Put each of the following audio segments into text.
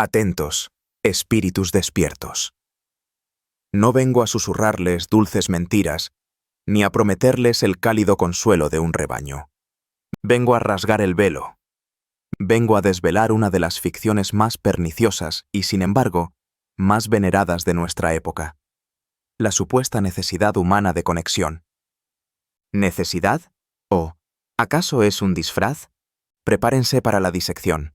Atentos, espíritus despiertos. No vengo a susurrarles dulces mentiras, ni a prometerles el cálido consuelo de un rebaño. Vengo a rasgar el velo. Vengo a desvelar una de las ficciones más perniciosas y, sin embargo, más veneradas de nuestra época: la supuesta necesidad humana de conexión. ¿Necesidad? ¿O acaso es un disfraz? Prepárense para la disección.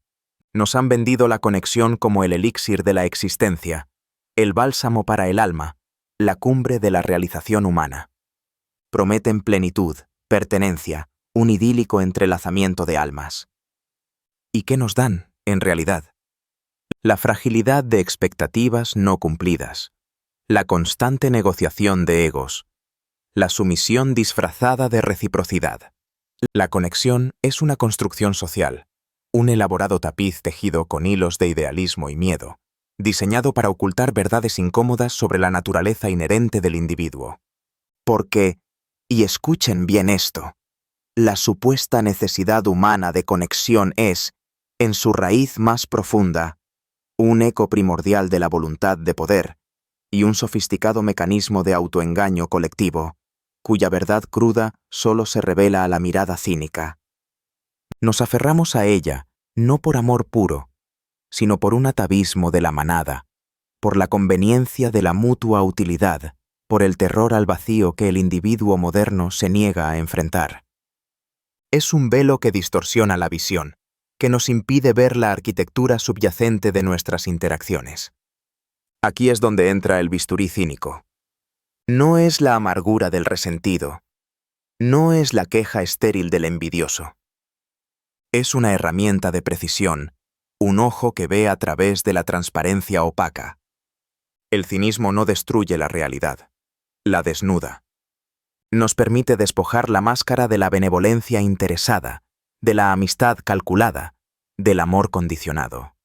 Nos han vendido la conexión como el elixir de la existencia, el bálsamo para el alma, la cumbre de la realización humana. Prometen plenitud, pertenencia, un idílico entrelazamiento de almas. ¿Y qué nos dan, en realidad? La fragilidad de expectativas no cumplidas, la constante negociación de egos, la sumisión disfrazada de reciprocidad. La conexión es una construcción social, un elaborado tapiz tejido con hilos de idealismo y miedo, diseñado para ocultar verdades incómodas sobre la naturaleza inherente del individuo. Porque, y escuchen bien esto, la supuesta necesidad humana de conexión es, en su raíz más profunda, un eco primordial de la voluntad de poder y un sofisticado mecanismo de autoengaño colectivo, cuya verdad cruda solo se revela a la mirada cínica. Nos aferramos a ella no por amor puro, sino por un atavismo de la manada, por la conveniencia de la mutua utilidad, por el terror al vacío que el individuo moderno se niega a enfrentar. Es un velo que distorsiona la visión, que nos impide ver la arquitectura subyacente de nuestras interacciones. Aquí es donde entra el bisturí cínico. No es la amargura del resentido, no es la queja estéril del envidioso. Es una herramienta de precisión, un ojo que ve a través de la transparencia opaca. El cinismo no destruye la realidad, la desnuda. Nos permite despojar la máscara de la benevolencia interesada, de la amistad calculada, del amor condicionado.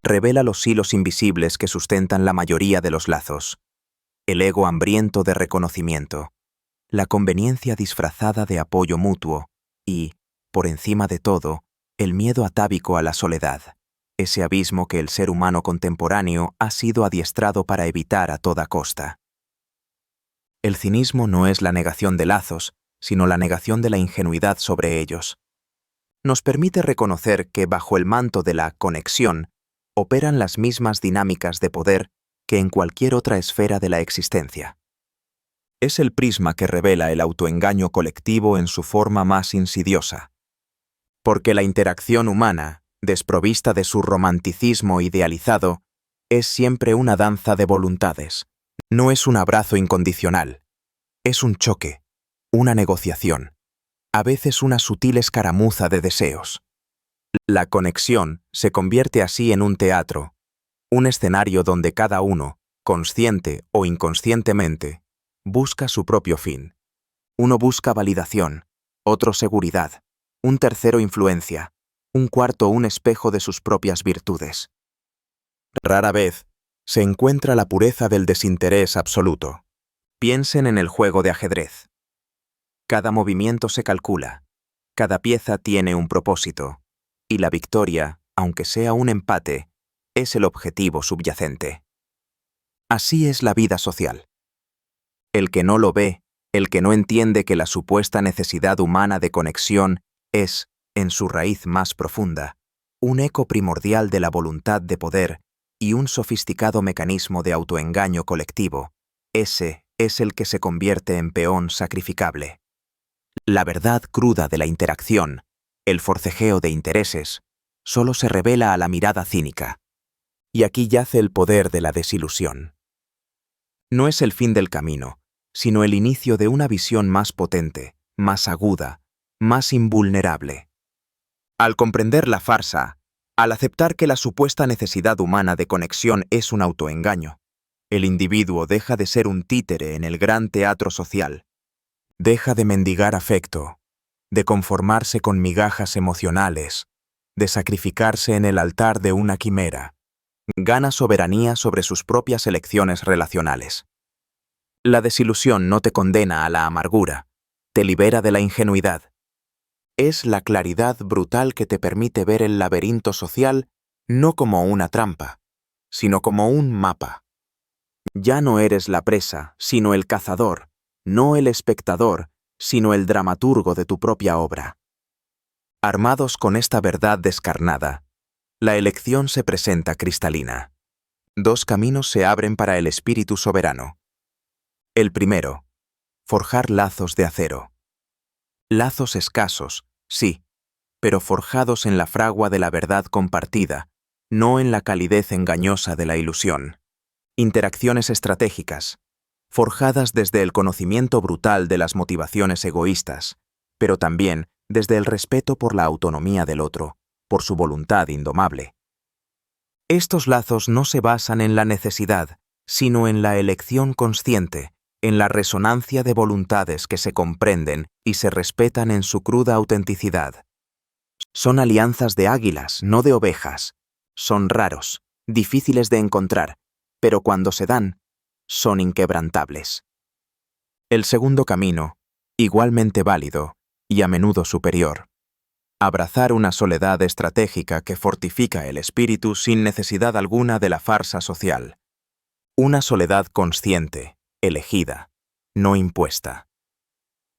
Revela los hilos invisibles que sustentan la mayoría de los lazos, el ego hambriento de reconocimiento, la conveniencia disfrazada de apoyo mutuo y, por encima de todo, el miedo atávico a la soledad, ese abismo que el ser humano contemporáneo ha sido adiestrado para evitar a toda costa. El cinismo no es la negación de lazos, sino la negación de la ingenuidad sobre ellos. Nos permite reconocer que bajo el manto de la conexión operan las mismas dinámicas de poder que en cualquier otra esfera de la existencia. Es el prisma que revela el autoengaño colectivo en su forma más insidiosa. Porque la interacción humana, desprovista de su romanticismo idealizado, es siempre una danza de voluntades. No es un abrazo incondicional. Es un choque, una negociación, a veces una sutil escaramuza de deseos. La conexión se convierte así en un teatro, un escenario donde cada uno, consciente o inconscientemente, busca su propio fin. Uno busca validación, otro seguridad, un tercero influencia, un cuarto un espejo de sus propias virtudes. Rara vez se encuentra la pureza del desinterés absoluto. Piensen en el juego de ajedrez. Cada movimiento se calcula, cada pieza tiene un propósito, y la victoria, aunque sea un empate, es el objetivo subyacente. Así es la vida social. El que no lo ve, el que no entiende que la supuesta necesidad humana de conexión es, en su raíz más profunda, un eco primordial de la voluntad de poder y un sofisticado mecanismo de autoengaño colectivo, ese es el que se convierte en peón sacrificable. La verdad cruda de la interacción, el forcejeo de intereses, solo se revela a la mirada cínica. Y aquí yace el poder de la desilusión. No es el fin del camino, sino el inicio de una visión más potente, más aguda, más invulnerable. Al comprender la farsa, al aceptar que la supuesta necesidad humana de conexión es un autoengaño, el individuo deja de ser un títere en el gran teatro social. Deja de mendigar afecto, de conformarse con migajas emocionales, de sacrificarse en el altar de una quimera. Gana soberanía sobre sus propias elecciones relacionales. La desilusión no te condena a la amargura, te libera de la ingenuidad. Es la claridad brutal que te permite ver el laberinto social no como una trampa, sino como un mapa. Ya no eres la presa, sino el cazador, no el espectador, sino el dramaturgo de tu propia obra. Armados con esta verdad descarnada, la elección se presenta cristalina. Dos caminos se abren para el espíritu soberano. El primero, forjar lazos de acero. Lazos escasos, sí, pero forjados en la fragua de la verdad compartida, no en la calidez engañosa de la ilusión. Interacciones estratégicas, forjadas desde el conocimiento brutal de las motivaciones egoístas, pero también desde el respeto por la autonomía del otro, por su voluntad indomable. Estos lazos no se basan en la necesidad, sino en la elección consciente, en la resonancia de voluntades que se comprenden y se respetan en su cruda autenticidad. Son alianzas de águilas, no de ovejas. Son raros, difíciles de encontrar, pero cuando se dan, son inquebrantables. El segundo camino, igualmente válido y a menudo superior. Abrazar una soledad estratégica que fortifica el espíritu sin necesidad alguna de la farsa social. Una soledad consciente, elegida, no impuesta.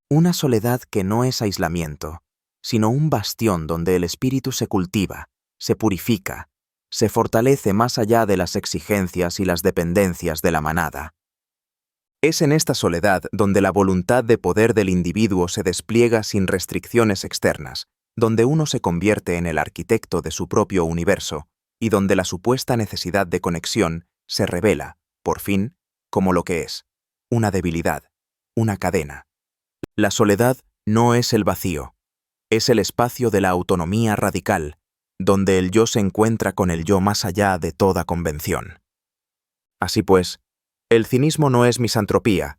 Una soledad que no es aislamiento, sino un bastión donde el espíritu se cultiva, se purifica, se fortalece más allá de las exigencias y las dependencias de la manada. Es en esta soledad donde la voluntad de poder del individuo se despliega sin restricciones externas, donde uno se convierte en el arquitecto de su propio universo y donde la supuesta necesidad de conexión se revela, por fin, como lo que es, una debilidad, una cadena. La soledad no es el vacío, es el espacio de la autonomía radical, donde el yo se encuentra con el yo más allá de toda convención. Así pues, el cinismo no es misantropía,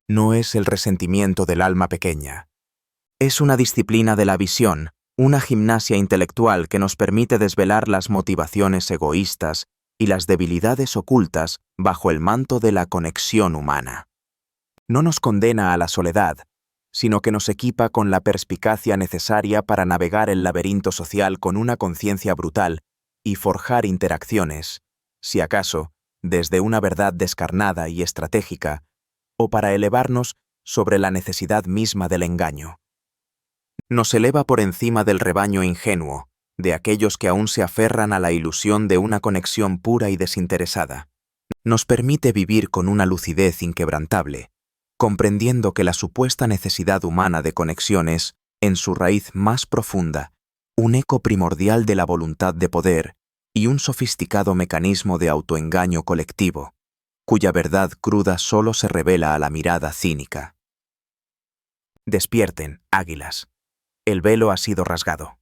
no es el resentimiento del alma pequeña. Es una disciplina de la visión, una gimnasia intelectual que nos permite desvelar las motivaciones egoístas y las debilidades ocultas bajo el manto de la conexión humana. No nos condena a la soledad, sino que nos equipa con la perspicacia necesaria para navegar el laberinto social con una conciencia brutal y forjar interacciones, si acaso, desde una verdad descarnada y estratégica, o para elevarnos sobre la necesidad misma del engaño. Nos eleva por encima del rebaño ingenuo, de aquellos que aún se aferran a la ilusión de una conexión pura y desinteresada. Nos permite vivir con una lucidez inquebrantable, comprendiendo que la supuesta necesidad humana de conexión es, en su raíz más profunda, un eco primordial de la voluntad de poder y un sofisticado mecanismo de autoengaño colectivo, cuya verdad cruda solo se revela a la mirada cínica. Despierten, águilas. El velo ha sido rasgado.